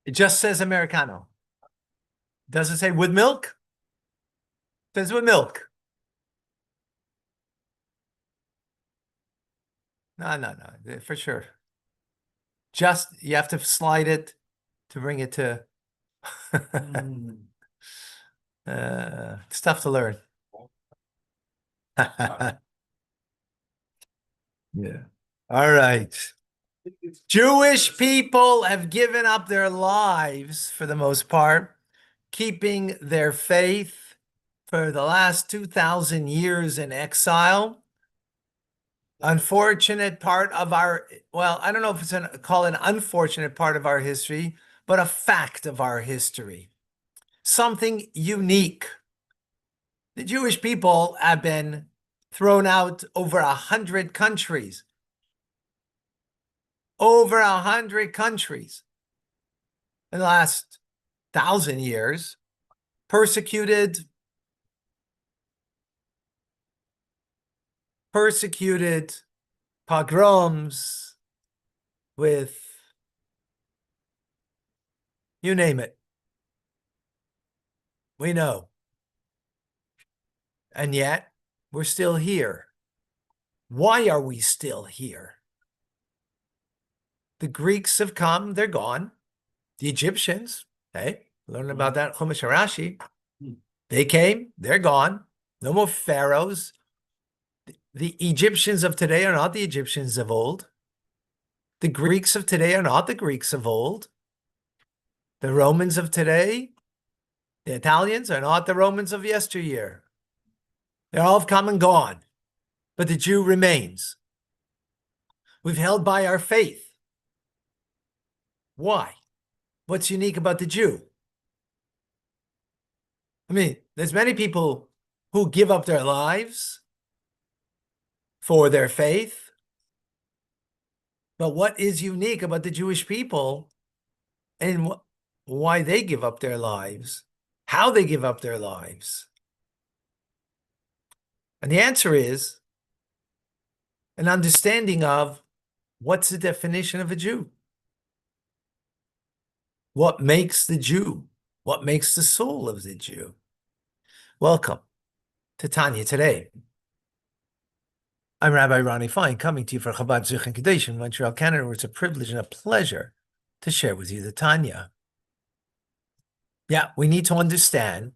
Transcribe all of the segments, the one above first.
It just says Americano. Does it say with milk? It says with milk. No, for sure. Just, you have to slide it to bring it to, it's tough to learn. Yeah. All right. Jewish people have given up their lives for the most part, keeping their faith for the last 2,000 years in exile. Unfortunate part of our, well, I don't know if it's call it an unfortunate part of our history, but a fact of our history. Something unique. The Jewish people have been thrown out over 100 countries. Over 100 countries in the last 1,000 years, persecuted, pogroms with, you name it. We know. And yet, we're still here. Why are we still here? The Greeks have come, they're gone. The Egyptians, hey, learn about that Chumash Rashi. They came, they're gone. No more pharaohs. The Egyptians of today are not the Egyptians of old. The Greeks of today are not the Greeks of old. The Romans of today, the Italians are not the Romans of yesteryear. They're all come and gone, but the Jew remains. We've held by our faith. Why? What's unique about the Jew? I mean, there's many people who give up their lives for their faith, but what is unique about the Jewish people and why they give up their lives, how they give up their lives? And the answer is an understanding of what's the definition of a Jew? What makes the Jew? What makes the soul of the Jew? Welcome to Tanya Today. I'm Rabbi Ronnie Fine, coming to you from Chabad Zich and Kadesh in Montreal, Canada, where it's a privilege and a pleasure to share with you the Tanya. Yeah, we need to understand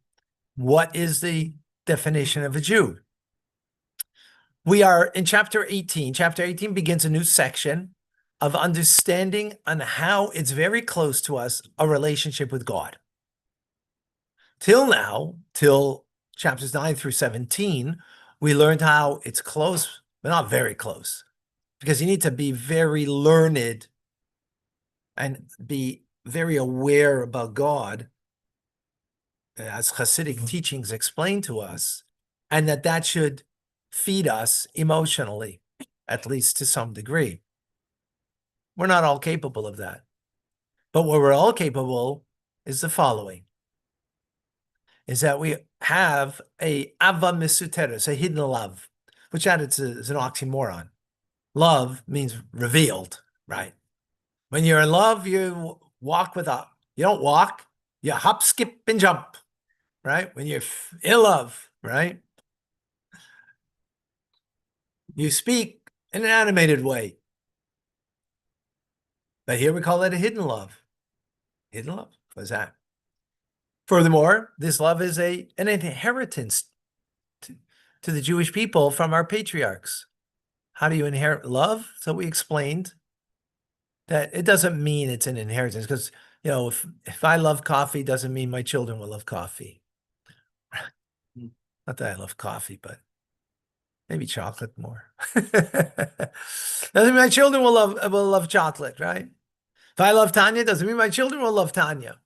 what is the definition of a Jew. We are in chapter 18. Chapter 18 begins a new section of understanding on how it's very close to us, a relationship with God. Till now, till chapters 9 through 17, we learned how it's close, but not very close, because you need to be very learned and be very aware about God, as Hasidic teachings explain to us, and that should feed us emotionally, at least to some degree. We're not all capable of that. But what we're all capable is the following, is that we have a ava misuteres, a hidden love, which is an oxymoron. Love means revealed, right? When you're in love, you walk you don't walk, you hop, skip, and jump, right? When you're in love, right? You speak in an animated way. But here we call it a hidden love. Hidden love, what's that? Furthermore, this love is an inheritance to the Jewish people from our patriarchs. How do you inherit love? So we explained that it doesn't mean it's an inheritance, because, you know, if I love coffee, doesn't mean my children will love coffee. Not that I love coffee, but maybe chocolate more. Doesn't mean my children will love chocolate, right? If I love Tanya, doesn't mean my children will love Tanya.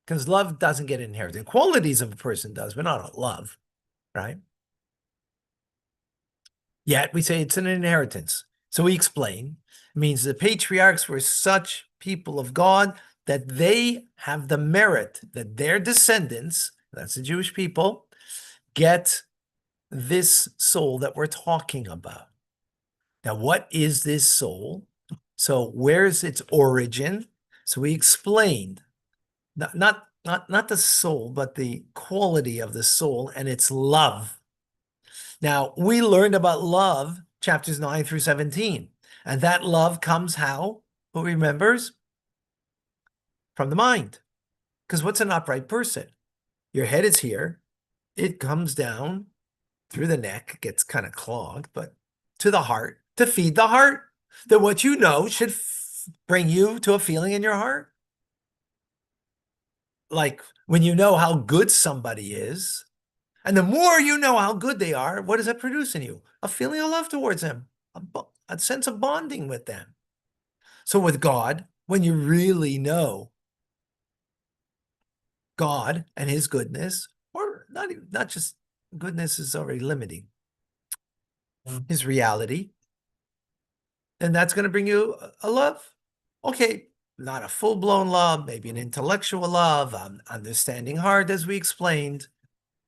Because love doesn't get inherited. Qualities of a person does, but not love, right? Yet we say it's an inheritance. So we explain, it means the patriarchs were such people of God that they have the merit that their descendants, that's the Jewish people, get this soul that we're talking about. Now, what is this soul? So where's its origin? So we explained not the soul, but the quality of the soul and its love. Now, we learned about love, chapters 9 through 17. And that love comes how? Who remembers? From the mind. Because what's an upright person? Your head is here. It comes down through the neck, gets kind of clogged, but to the heart, to feed the heart. That what you know should bring you to a feeling in your heart. Like when you know how good somebody is, and the more you know how good they are, what does that produce in you? A feeling of love towards them, a sense of bonding with them. So with God, when you really know God and his goodness, or not just goodness is already limiting, his reality, and that's going to bring you a love. Okay, not a full-blown love, maybe an intellectual love, understanding heart, as we explained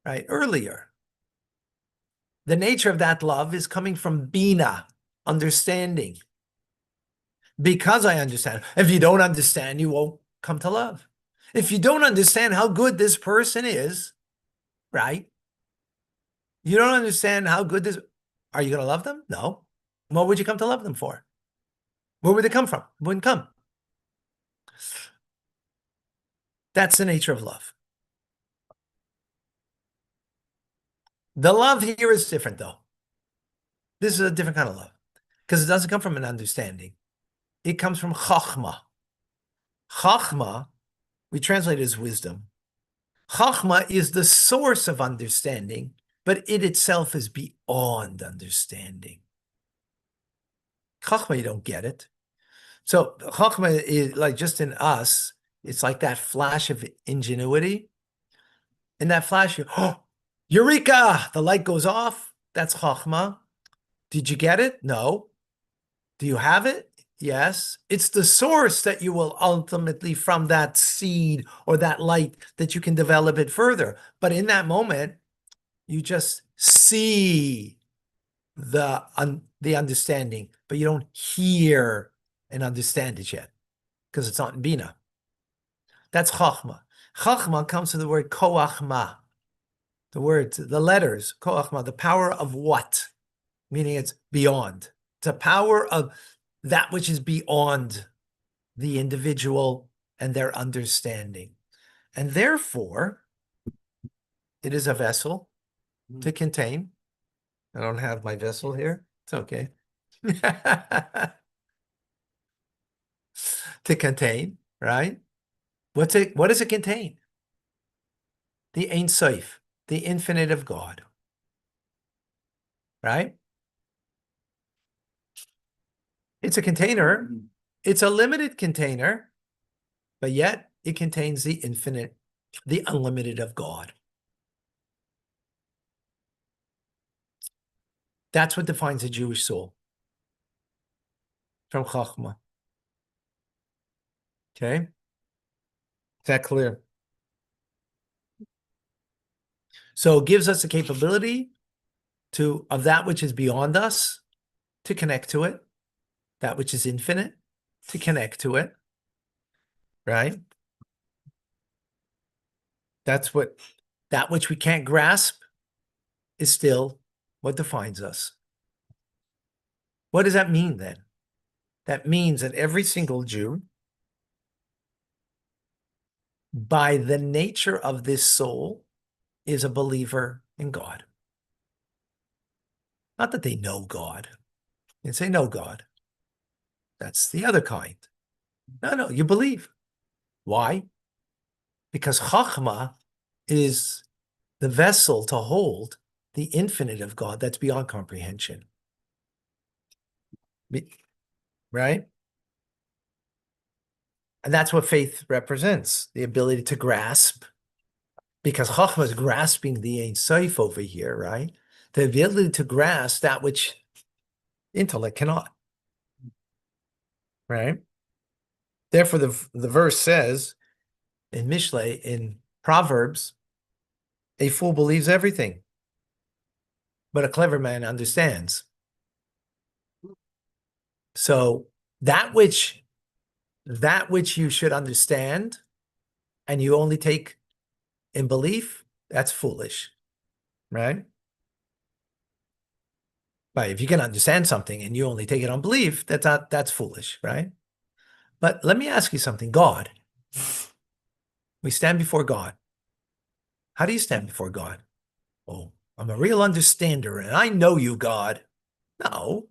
right earlier. The nature of that love is coming from bina, understanding. Because I understand. If you don't understand, you won't come to love. If you don't understand how good this person is, right? You don't understand how good this, are you going to love them? No. What would you come to love them for? Where would they come from? It wouldn't come. That's the nature of love. The love here is different, though. This is a different kind of love because it doesn't come from an understanding. It comes from chachma. Chachma, we translate it as wisdom. Chachma is the source of understanding, but it itself is beyond understanding. Chachma, you don't get it. So Chachma is like just in us, it's like that flash of ingenuity. In that flash, oh, Eureka! The light goes off. That's Chachma. Did you get it? No. Do you have it? Yes. It's the source that you will ultimately, from that seed or that light, that you can develop it further. But in that moment, you just see the understanding, but you don't hear and understand it yet because it's not in Bina. That's Chachma. Chachma comes from the word koachma. The words, the letters, koachma, the power of what? Meaning it's beyond. It's a power of that which is beyond the individual and their understanding. And therefore, it is a vessel to contain. I don't have my vessel here. It's okay. To contain, right? What does it contain? The Ein Sof, the infinite of God. Right? It's a container. It's a limited container, but yet it contains the infinite, the unlimited of God. That's what defines a Jewish soul from Chachma. Okay? Is that clear? So it gives us the capability of that which is beyond us to connect to it, that which is infinite to connect to it, right? That's what, that which we can't grasp is still what defines us. What does that mean then? That means that every single Jew, by the nature of this soul, is a believer in God. Not that they know God. They say know God. That's the other kind. No, you believe. Why? Because Chachma is the vessel to hold the infinite of God that's beyond comprehension. Right? And that's what faith represents, the ability to grasp. Because Chachma is grasping the Ein Sof over here, right? The ability to grasp that which intellect cannot. Right? Therefore, the verse says in Mishlei, in Proverbs, a fool believes everything, but a clever man understands. So that which that which you should understand and you only take in belief, that's foolish, right? Right. If you can understand something and you only take it on belief, that's foolish, right? But let me ask you something. God, we stand before God. How do you stand before God? Oh, I'm a real understander and I know you, God. No,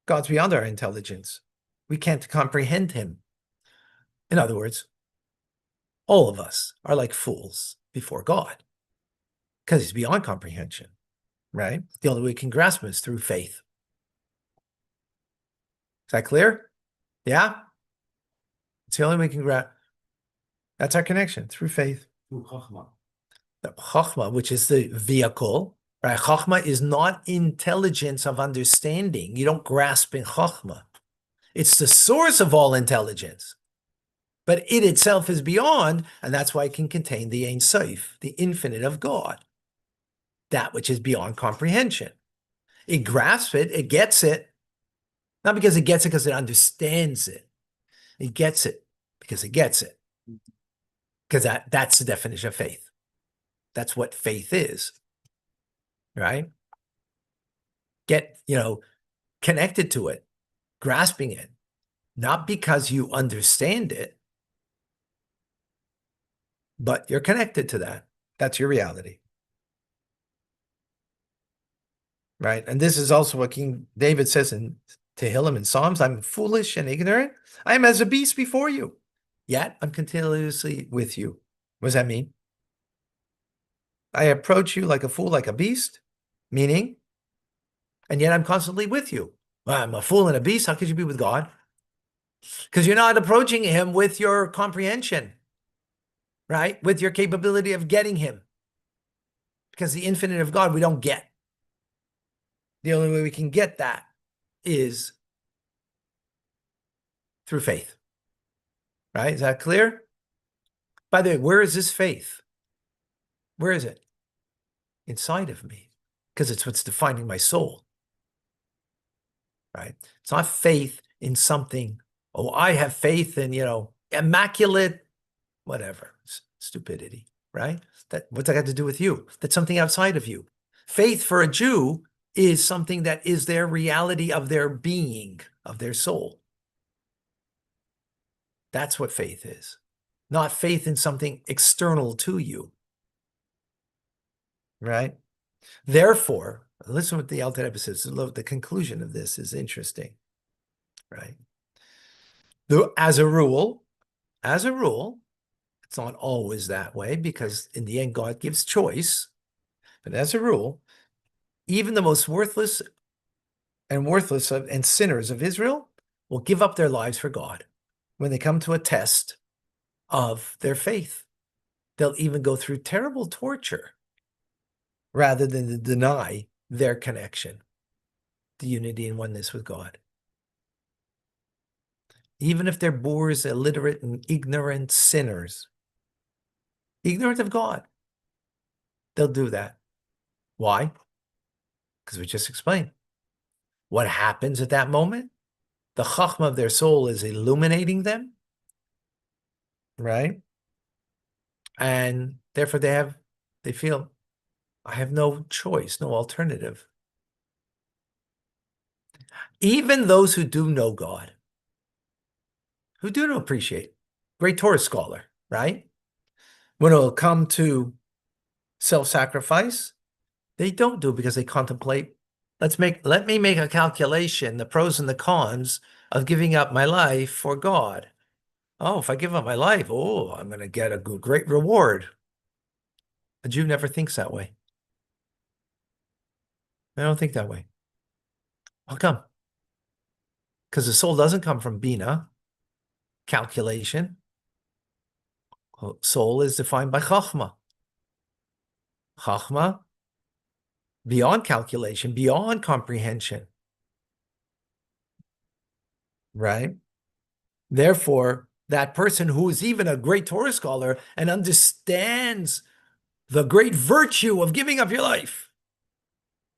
God's beyond our intelligence. We can't comprehend him. In other words, all of us are like fools before God because he's beyond comprehension, right? The only way we can grasp him is through faith. Is that clear? Yeah? It's the only way we can grasp. That's our connection through faith. Through Chachma. The Chachma, which is the vehicle, right? Chachma is not intelligence of understanding. You don't grasp in Chachma. It's the source of all intelligence. But it itself is beyond, and that's why it can contain the Ein Sof, the infinite of God, that which is beyond comprehension. It grasps it, it gets it, not because it gets it because it understands it. It gets it because it gets it. Because that's the definition of faith. That's what faith is, right? Get, connected to it, grasping it, not because you understand it, but you're connected to that. That's your reality. Right? And this is also what King David says in Tehillim and Psalms, I'm foolish and ignorant. I am as a beast before you, yet I'm continuously with you. What does that mean? I approach you like a fool, like a beast, meaning, and yet I'm constantly with you. Well, I'm a fool and a beast. How could you be with God? Because you're not approaching him with your comprehension, right? With your capability of getting him. Because the infinite of God, we don't get. The only way we can get that is through faith. Right? Is that clear? By the way, where is this faith? Where is it? Inside of me. Because it's what's defining my soul. Right? It's not faith in something. Oh, I have faith in, immaculate, whatever, stupidity, right? What's that got to do with you? That's something outside of you. Faith for a Jew is something that is their reality of their being, of their soul. That's what faith is. Not faith in something external to you. Right? Therefore, listen what the Alter Rebbe says. The conclusion of this is interesting. Right? As a rule, it's not always that way because in the end, God gives choice. But as a rule, even the most worthless and sinners of Israel will give up their lives for God when they come to a test of their faith. They'll even go through terrible torture rather than to deny their connection, the unity and oneness with God. Even if they're boors, illiterate, and ignorant sinners, ignorant of God, they'll do that. Why? Because we just explained. What happens at that moment? The chachma of their soul is illuminating them, right? And therefore they feel, I have no choice, no alternative. Even those who do know God, who do appreciate, great Torah scholar, right? When it'll come to self-sacrifice, they don't do it because they contemplate, let me make a calculation, the pros and the cons of giving up my life for God. Oh, if I give up my life, I'm going to get a great reward. A Jew never thinks that way. They don't think that way. How come? Because the soul doesn't come from Bina, calculation. Soul is defined by Chachma. Chachma, beyond calculation, beyond comprehension. Right? Therefore, that person who is even a great Torah scholar and understands the great virtue of giving up your life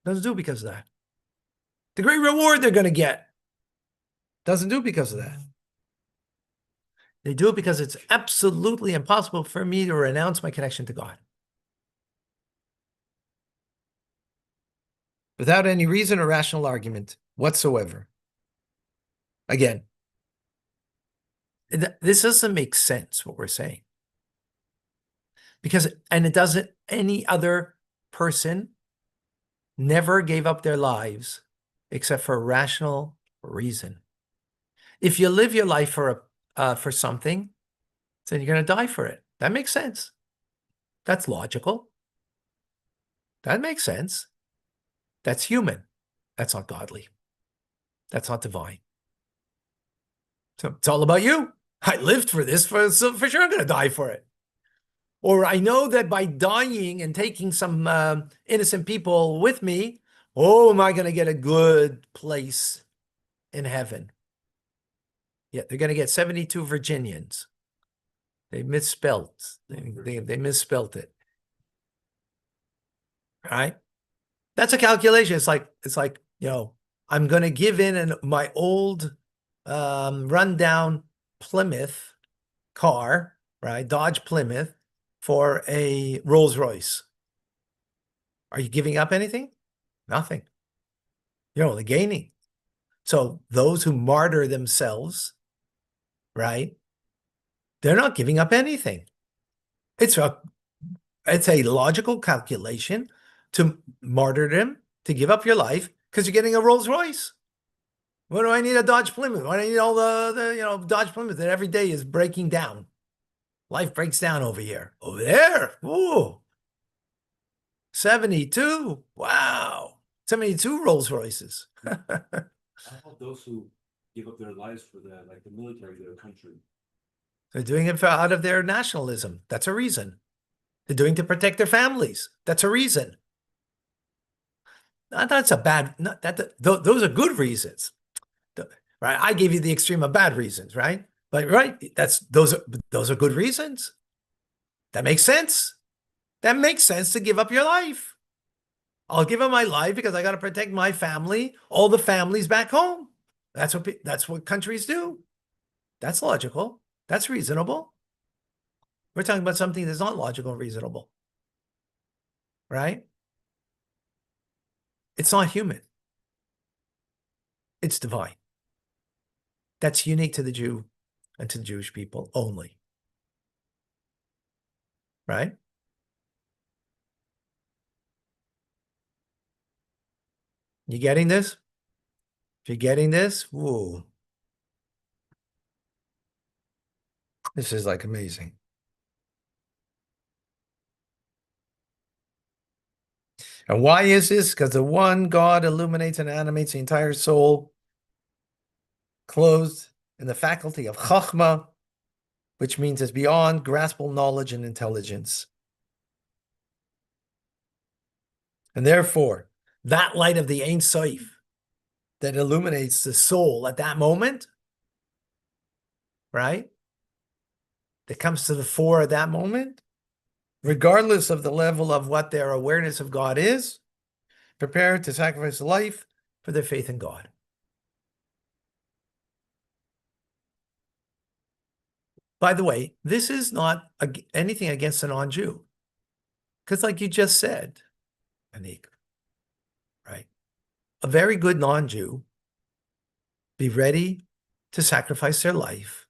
doesn't do it because of that. The great reward they're going to get doesn't do it because of that. They do it because it's absolutely impossible for me to renounce my connection to God. Without any reason or rational argument whatsoever. Again, this doesn't make sense, what we're saying. Because, and it doesn't, any other person never gave up their lives except for a rational reason. If you live your life for something, then you're going to die for it. That makes sense. That's logical. That makes sense. That's human. That's not godly. That's not divine. So it's all about you. I lived for this, so for sure I'm going to die for it. Or I know that by dying and taking some innocent people with me, oh, am I going to get a good place in heaven? Yeah, they're going to get 72 Virginians. They misspelt. They misspelt it. Right? That's a calculation. It's like, I'm going to give in my old rundown Plymouth car, right? Dodge Plymouth for a Rolls Royce. Are you giving up anything? Nothing. You're only gaining. So those who martyr themselves, right? They're not giving up anything. It's a logical calculation to martyrdom, to give up your life because you're getting a Rolls Royce. What do I need a Dodge Plymouth? Why do I need all the Dodge Plymouth that every day is breaking down? Life breaks down over here. Over there, ooh, 72. Wow. 72 Rolls Royces. How about those who give up their lives for the military, their country? They're doing it out of their nationalism. That's a reason. They're doing it to protect their families. That's a reason. That's a bad, those are good reasons. Right? I gave you the extreme of bad reasons, right? But right, those are good reasons. That makes sense. That makes sense to give up your life. I'll give up my life because I got to protect my family, all the families back home. That's what countries do. That's logical. That's reasonable. We're talking about something that's not logical and reasonable. Right? It's not human. It's divine. That's unique to the Jew and to the Jewish people only. Right? You getting this? If you're getting this, whoa. This is like amazing. And why is this? Because the one God illuminates and animates the entire soul, clothed in the faculty of Chachma, which means it's beyond graspable knowledge and intelligence. And therefore, that light of the Ein Sof that illuminates the soul at that moment, right? That comes to the fore at that moment, regardless of the level of what their awareness of God is, prepared to sacrifice life for their faith in God. By the way, this is not anything against a non-Jew. Because like you just said, Anik, right? A very good non-Jew be ready to sacrifice their life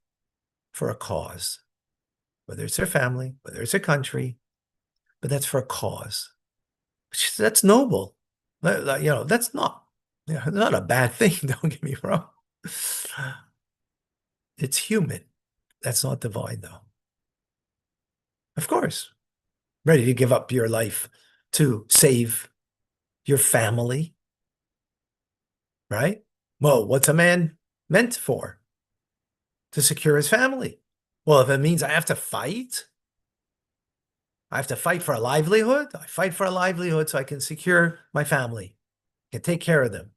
for a cause, whether it's their family, whether it's their country, but that's for a cause. That's noble. That's not a bad thing. Don't get me wrong. It's human. That's not divine, though. Of course, ready to give up your life to save your family, right? Well, what's a man meant for? To secure his family. Well, if it means I have to fight for a livelihood, I fight for a livelihood so I can secure my family, can take care of them.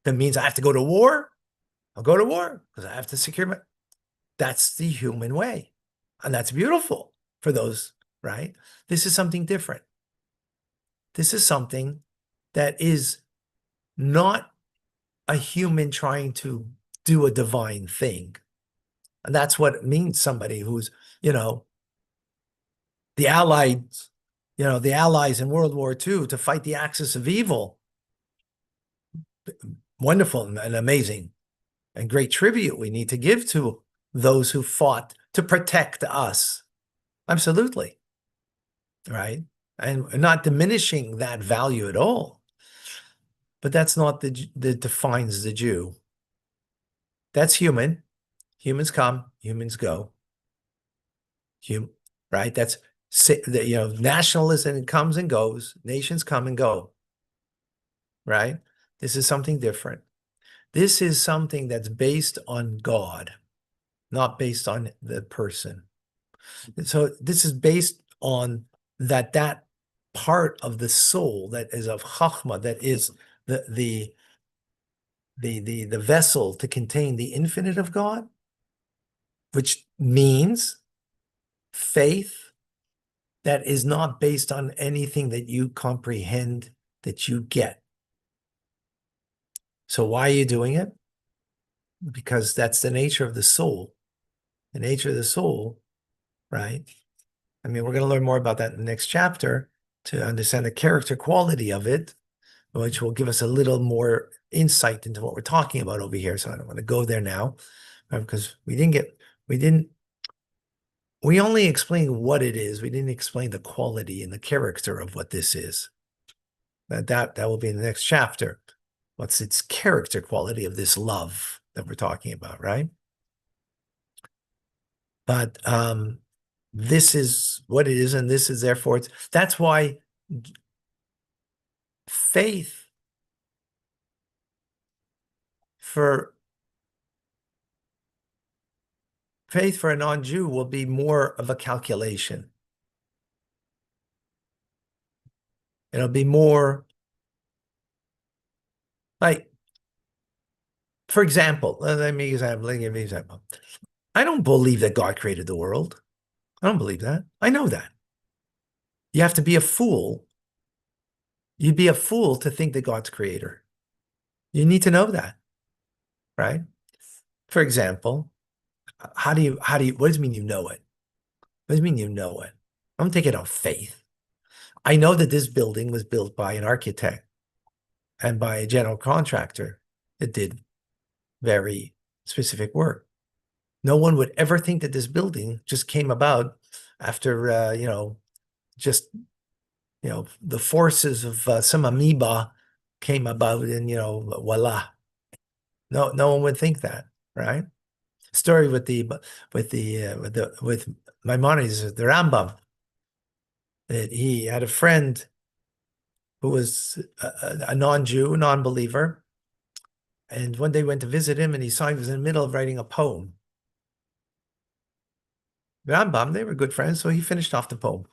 That means I have to go to war. I'll go to war because I have to secure my. That's the human way. And that's beautiful for those, right? This is something different. This is something that is not a human trying to do a divine thing. And that's what it means, somebody who's, you know, the Allies, the Allies in World War II to fight the axis of evil. Wonderful and amazing and great tribute we need to give to those who fought to protect us. Absolutely. Right. And not diminishing that value at all. But that's not that defines the Jew. That's human. Humans come, humans go. Right? That's nationalism comes and goes. Nations come and go. Right? This is something different. This is something that's based on God, not based on the person. So this is based on that part of the soul that is of Chachma, that is the vessel to contain the infinite of God, which means faith that is not based on anything that you comprehend, that you get. So why are you doing it? Because that's the nature of the soul. The nature of the soul, right? I mean, we're going to learn more about that in the next chapter to understand the character quality of it, which will give us a little more insight into what we're talking about over here. So I don't want to go there now, because we only explained what it is. We didn't explain the quality and the character of what this is. That will be in the next chapter. What's its character quality of this love that we're talking about, right? But this is what it is, and this is therefore that's why faith for a non-Jew will be more of a calculation. It'll be more like, for example, let me give you an example. I don't believe that God created the world. I don't believe that. I know that. You have to be a fool. You'd be a fool to think that God's creator. You need to know that, right? For example, what does it mean you know it? What does it mean you know it? I don't take it on faith. I know that this building was built by an architect and by a general contractor that did very specific work. No one would ever think that this building just came about after, the forces of some amoeba came about and, voila. No one would think that, right? Story with Maimonides, the Rambam, that he had a friend who was a non-Jew, non-believer, and one day went to visit him, and he saw he was in the middle of writing a poem. The Rambam, they were good friends, so he finished off the poem.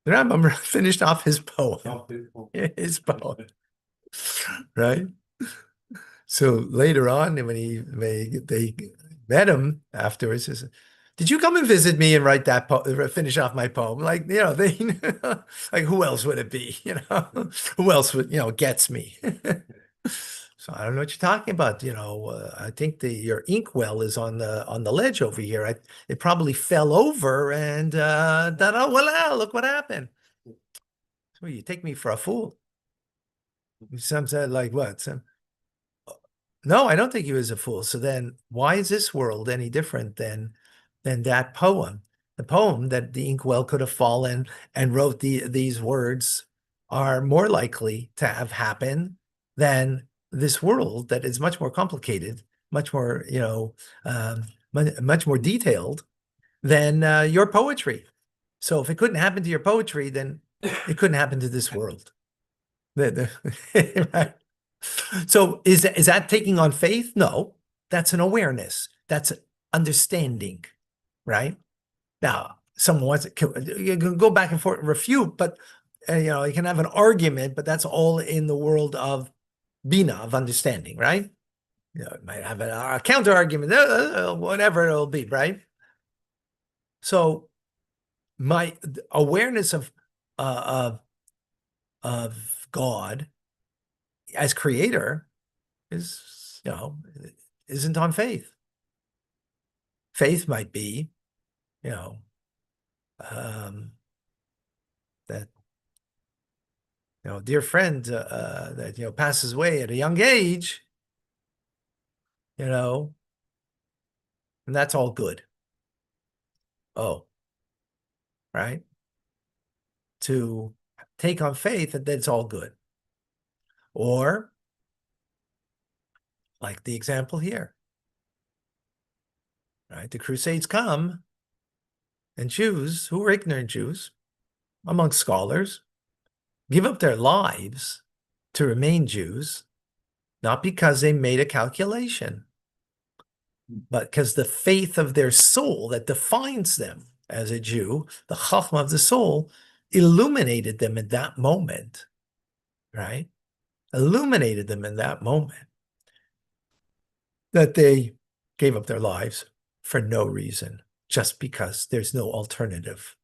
The Rambam finished off his poem, his poem, right? So later on, when they met him afterwards, he said, "Did you come and visit me and write that finish off my poem?" Like, they like, who else would it be? Who else would, gets me? So I don't know what you're talking about. I think your inkwell is on the ledge over here. It probably fell over and voila, look what happened. So you take me for a fool. Some said like what? No, I don't think he was a fool. So then why is this world any different than that poem? The poem that the inkwell could have fallen and wrote these words are more likely to have happened than this world that is much more complicated, much more, much more detailed than your poetry. So if it couldn't happen to your poetry, then it couldn't happen to this world. Right? So is that taking on faith? No, that's an awareness. That's understanding, right? Now, someone wants you can go back and forth and refute, but you can have an argument, but that's all in the world of bina, of understanding, right? It might have a counter argument, whatever it'll be, right? So my awareness uh, of God as creator is, isn't on faith. Faith might be, that, dear friend that, passes away at a young age, and that's all good. Oh, right? To take on faith that it's all good. Or, like the example here, right? The Crusades come, and Jews, who were ignorant Jews, among scholars, give up their lives to remain Jews, not because they made a calculation, but because the faith of their soul that defines them as a Jew, the chachma of the soul, illuminated them in that moment, right? Illuminated them in that moment that they gave up their lives for no reason, just because there's no alternative.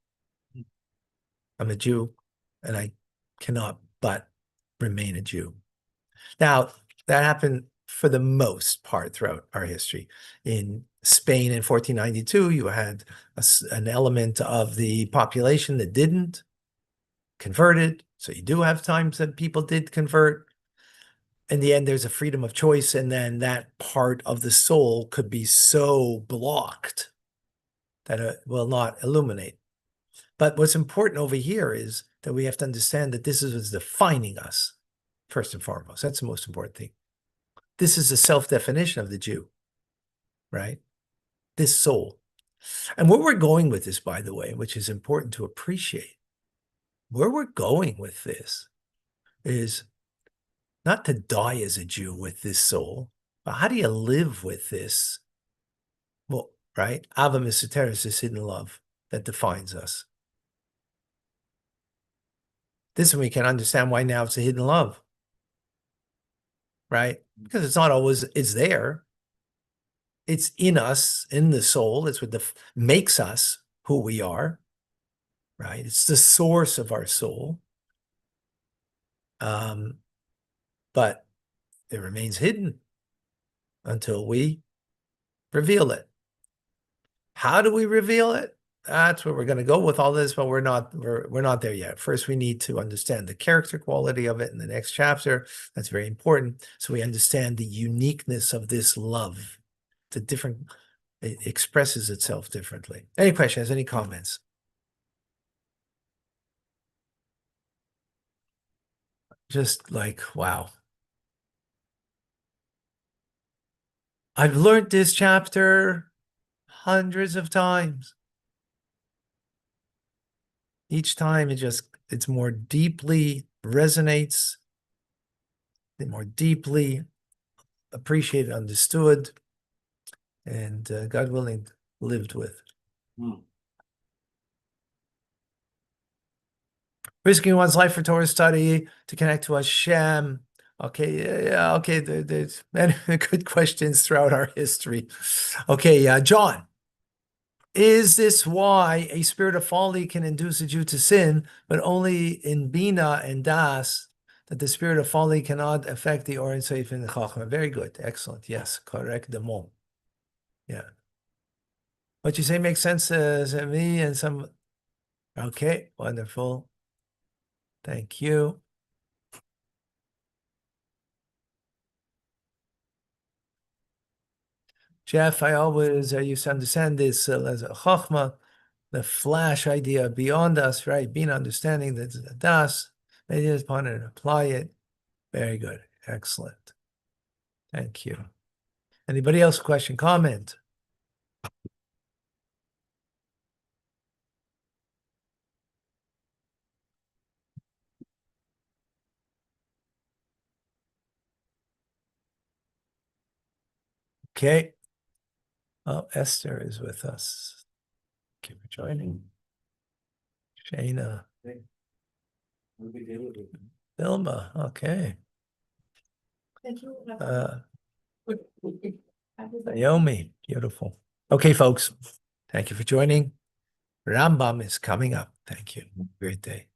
I'm a Jew, and I cannot but remain a Jew. Now, that happened for the most part throughout our history. In Spain in 1492, you had an element of the population that didn't converted. So you do have times that people did convert. In the end, there's a freedom of choice, and then that part of the soul could be so blocked that it will not illuminate. But what's important over here is that we have to understand that this is what's defining us, first and foremost. That's the most important thing. This is the self-definition of the Jew, right? This soul. And where we're going with this, by the way, which is important to appreciate, where we're going with this is not to die as a Jew with this soul, but how do you live with this? Well, right? Ava Misoteris is hidden love that defines us. This we can understand why now it's a hidden love, right? Because it's not always, it's there. It's in us, in the soul. It's what makes us who we are, right? It's the source of our soul. But it remains hidden until we reveal it. How do we reveal it? That's where we're going to go with all this, but we're not there yet. First, we need to understand the character quality of it in the next chapter. That's very important. So we understand the uniqueness of this love. It expresses itself differently. Any questions, any comments? Just like, wow. I've learned this chapter hundreds of times. Each time it's more deeply resonates, more deeply appreciated, understood, and God willing, lived with. Risking one's life for Torah study to connect to Hashem. Okay, yeah, okay. There's many good questions throughout our history. Okay, John. Is this why a spirit of folly can induce a Jew to sin, but only in Bina and Das, that the spirit of folly cannot affect the Or Seif in the Chachma? Very good. Excellent. Yes, correct. The mom. Yeah. What you say makes sense to me and some. Okay, wonderful. Thank you. Jeff, I always used to understand this as a Chachma, the flash idea beyond us, right? Being understanding that the Das, meditate upon it and apply it. Very good. Excellent. Thank you. Anybody else question, comment? Okay. Oh, Esther is with us. Thank you for joining. Shayna. Vilma. Okay. Naomi. Beautiful. Okay, folks. Thank you for joining. Rambam is coming up. Thank you. Great day.